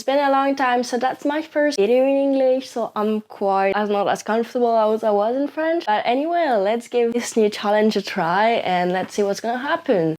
been a long time, so that's my first video in English, so I'm not as comfortable as I was in French. But anyway, let's give this new challenge a try and let's see what's gonna happen.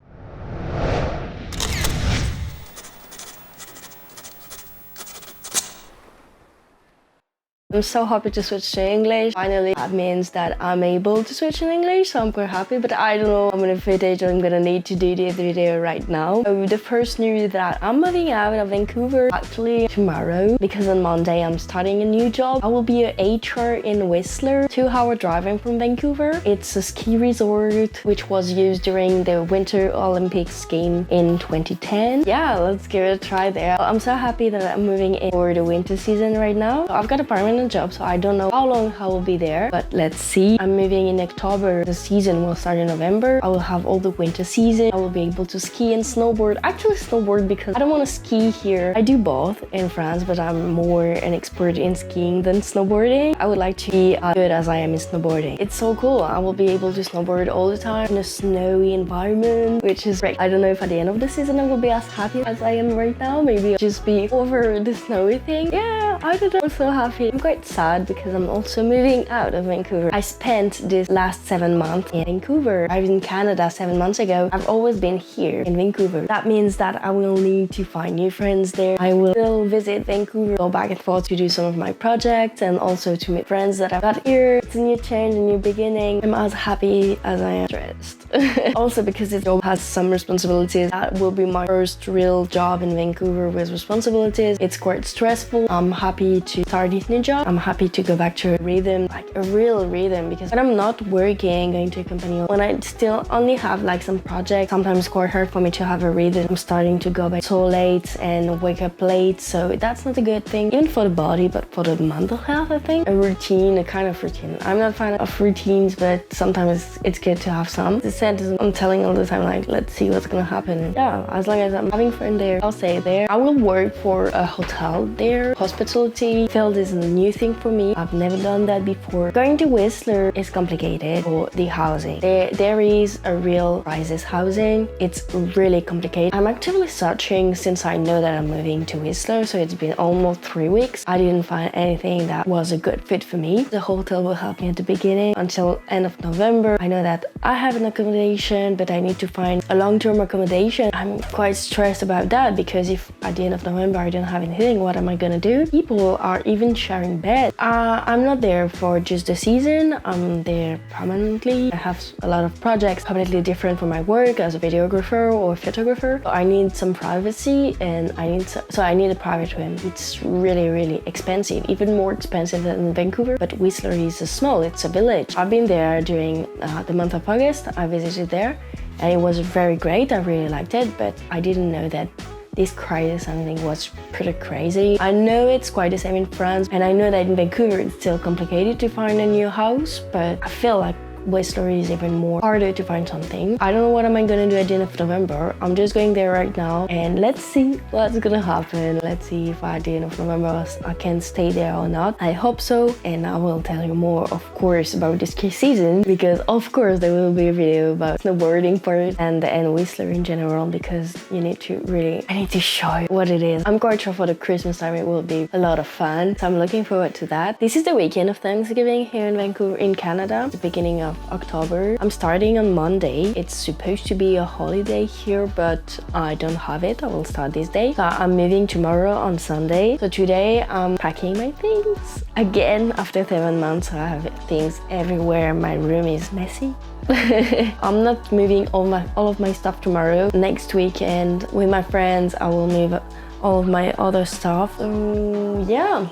I'm so happy to switch to English. Finally, that means that I'm able to switch in English, so I'm quite happy. But I don't know how many footage I'm gonna need to do this video right now. So the first news that I'm moving out of Vancouver actually tomorrow, because on Monday I'm starting a new job. I will be an HR in Whistler, 2-hour driving from Vancouver. It's a ski resort which was used during the Winter Olympics game in 2010. Yeah, let's give it a try there. I'm so happy that I'm moving in for the winter season right now. So I've got a permanent job, so I don't know how long I will be there, but let's see. I'm moving in October. The season will start in November. I will have all the winter season. I will be able to ski and snowboard. Actually snowboard, because I don't want to ski here. I do both in France, but I'm more an expert in skiing than snowboarding. I would like to be as good as I am in snowboarding. It's so cool. I will be able to snowboard all the time in a snowy environment, which is great. I don't know if at the end of the season I will be as happy as I am right now. Maybe I'll just be over the snowy thing. Yeah, I don't know. I'm so happy. I'm quite sad because I'm also moving out of Vancouver. I spent this last 7 months in Vancouver. I was in Canada 7 months ago. I've always been here in Vancouver. That means that I will need to find new friends there. I will still visit Vancouver, go back and forth to do some of my projects and also to meet friends that I've got here. It's a new change, a new beginning. I'm as happy as I am stressed. Also because this job has some responsibilities. That will be my first real job in Vancouver with responsibilities. It's quite stressful. I'm happy to start this new job. I'm happy to go back to a rhythm, like a real rhythm, because when I'm not working, going to a company, when I still only have like some projects, sometimes it's quite hard for me to have a rhythm. I'm starting to go back so late and wake up late, so that's not a good thing, even for the body, but for the mental health, I think. A routine, a kind of routine. I'm not a fan of routines, but sometimes it's good to have some. The sentence I'm telling all the time, like, let's see what's gonna happen. Yeah, as long as I'm having fun there, I'll stay there. I will work for a hotel there. Hospitality field is a new thing for me. I've never done that before. Going to Whistler is complicated for the housing. There is a real crisis housing. It's really complicated. I'm actively searching since I know that I'm moving to Whistler, so it's been almost 3 weeks. I didn't find anything that was a good fit for me. The hotel will help me at the beginning until end of November. I know that I have an accommodation, but I need to find a long-term accommodation. I'm quite stressed about that, because if at the end of November I don't have anything, what am I gonna do? People are even sharing beds. I'm not there for just the season. I'm there permanently. I have a lot of projects completely different from my work as a videographer or photographer. So I need some privacy, and I need a private room. It's really expensive, even more expensive than Vancouver. But Whistler is small. It's a village. I've been there during the month of August. I visited there, and it was very great. I really liked it, but I didn't know that this crisis thing was pretty crazy. I know it's quite the same in France, and I know that in Vancouver it's still complicated to find a new house, but I feel like Whistler is even more harder to find something. I don't know what am I gonna do at the end of November. I'm just going there right now, and let's see what's gonna happen. Let's see if at the end of November I can stay there or not. I hope so, and I will tell you more, of course, about the ski season, because of course there will be a video about snowboarding part and Whistler in general, because I need to show you what it is. I'm quite sure for the Christmas time it will be a lot of fun, so I'm looking forward to that. This is the weekend of Thanksgiving here in Vancouver, in Canada, the beginning of October. I'm starting on Monday. It's supposed to be a holiday here, but I don't have it. I will start this day. So I'm moving tomorrow on Sunday. So today I'm packing my things again after 7 months. I have things everywhere. My room is messy. I'm not moving all of my stuff tomorrow. Next weekend with my friends I will move all of my other stuff. So yeah.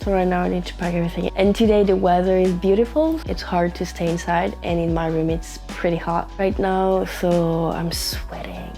So right now I need to pack everything. And today the weather is beautiful. It's hard to stay inside, and in my room it's pretty hot right now, so I'm sweating.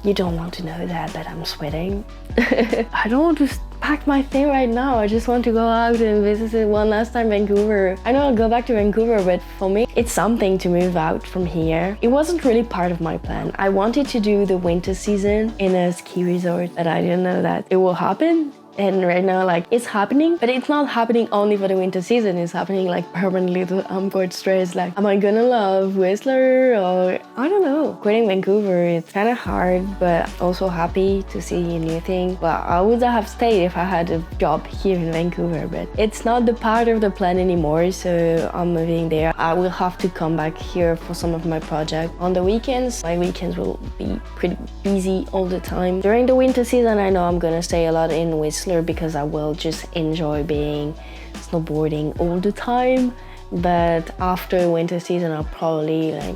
You don't want to know that, but I'm sweating. I don't want to pack my thing right now. I just want to go out and visit one last time Vancouver. I know I'll go back to Vancouver, but for me it's something to move out from here. It wasn't really part of my plan. I wanted to do the winter season in a ski resort, but I didn't know that it will happen. And right now, like, it's happening, but it's not happening only for the winter season. It's happening like permanently. I'm quite stressed. Like, am I gonna love Whistler or I don't know. Quitting Vancouver, it's kind of hard, but also happy to see a new thing. Well, I would have stayed if I had a job here in Vancouver, but it's not the part of the plan anymore. So I'm moving there. I will have to come back here for some of my projects. On the weekends, my weekends will be pretty busy all the time. During the winter season, I know I'm gonna stay a lot in Whistler because I will just enjoy being snowboarding all the time. But after winter season, I'll probably like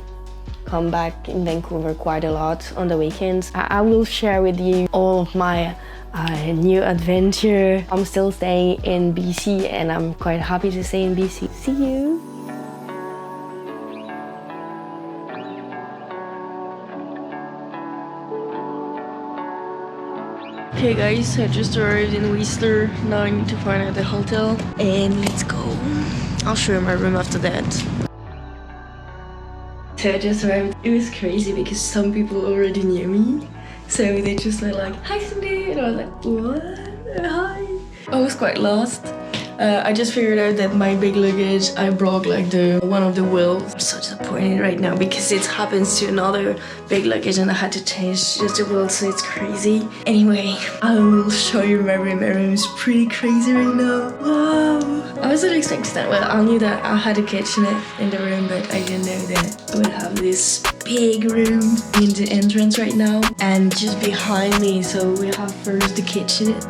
come back in Vancouver quite a lot on the weekends. I will share with you all of my new adventure. I'm still staying in BC and I'm quite happy to stay in BC. See you! Okay guys, I just arrived in Whistler. Now I need to find out the hotel and let's go. I'll show you my room after that. So I just arrived. It was crazy because some people already knew me. So they just were like, "Hi Cindy," and I was like, "What? Hi." I was quite lost. I just figured out that my big luggage, I broke like one of the wheels. I'm so disappointed right now because it happens to another big luggage and I had to change just the wheel, so it's crazy. Anyway, I will show you my room. My room is pretty crazy right now. Wow. I wasn't expecting that. Well, I knew that I had a kitchenette in the room, but I didn't know that I would have this big room in the entrance right now. And just behind me, so we have first the kitchenette.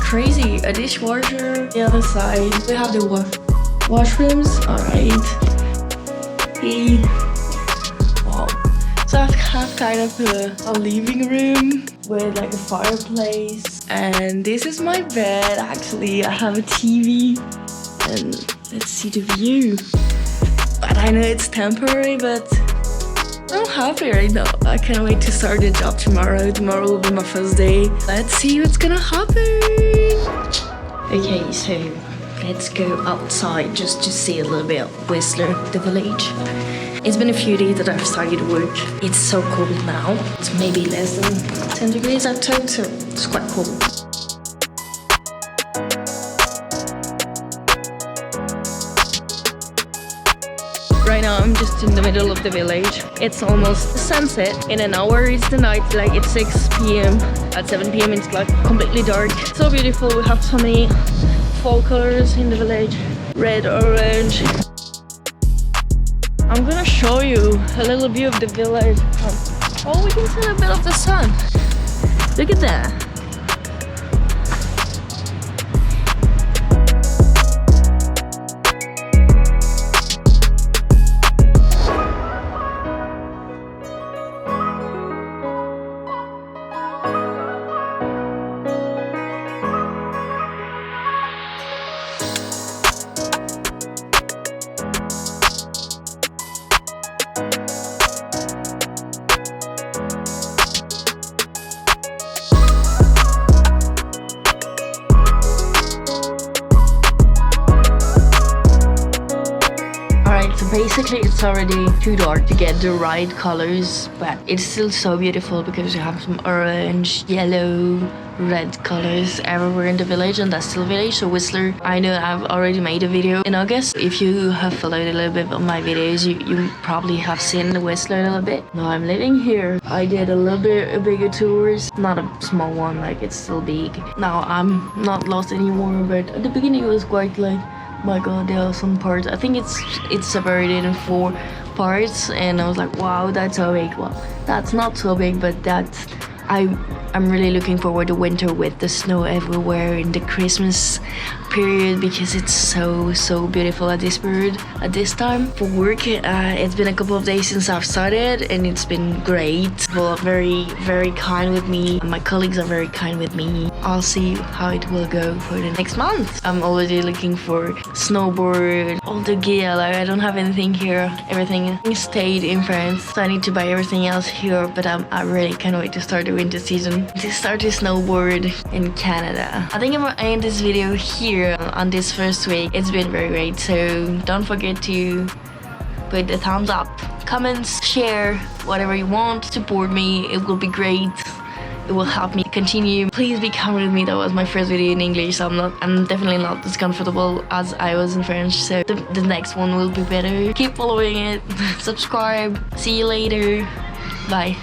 Crazy, a dishwasher. The other side, we have the washrooms. All right. Hey. Wow. So I have kind of a living room with like a fireplace, and this is my bed. Actually, I have a TV, and let's see the view. But I know it's temporary, but I'm happy right now. I can't wait to start the job tomorrow. Tomorrow will be my first day. Let's see what's gonna happen. Okay, so let's go outside just to see a little bit of Whistler, the village. It's been a few days that I've started work. It's so cold now. It's maybe less than 10 degrees outside, so it's quite cold. Right now I'm just in the middle of the village. It's almost sunset. In an hour it's the night, like it's 6 p.m. At 7 p.m. it's like completely dark. So beautiful. We have so many fall colors in the village. Red, orange. I'm gonna show you a little view of the village. Oh, we can see a bit of the sun. Look at that. So basically it's already too dark to get the right colors, but it's still so beautiful because you have some orange, yellow, red colors everywhere in the village, and that's still village. So Whistler, I know I've already made a video in August. If you have followed a little bit of my videos, you probably have seen the Whistler a little bit. Now I'm living here. I did a little bit of bigger tours, not a small one, like it's still big. Now I'm not lost anymore, but at the beginning it was quite like, my god, there are some parts. I think it's separated in 4 parts, and I was like, wow, that's so big. Well, that's not so big, but that's I'm really looking forward to winter with the snow everywhere in the Christmas period, because it's so beautiful at this period, at this time. For work, it's been a couple of days since I've started, and it's been great. People are very kind with me. My colleagues are very kind with me. I'll see how it will go for the next month. I'm already looking for snowboard, all the gear. Like, I don't have anything here. Everything stayed in France, so I need to buy everything else here. But I really can't wait to start the winter season, to start to snowboard in Canada. I think I'm gonna end this video here on this first week. It's been very great, so don't forget to put the thumbs up, comments, share, whatever you want. Support me, it will be great. it will help me continue. Please be kind with me. That was my first video in English, so I'm definitely not as comfortable as I was in French, so the next one will be better. Keep following it, subscribe, see you later, bye.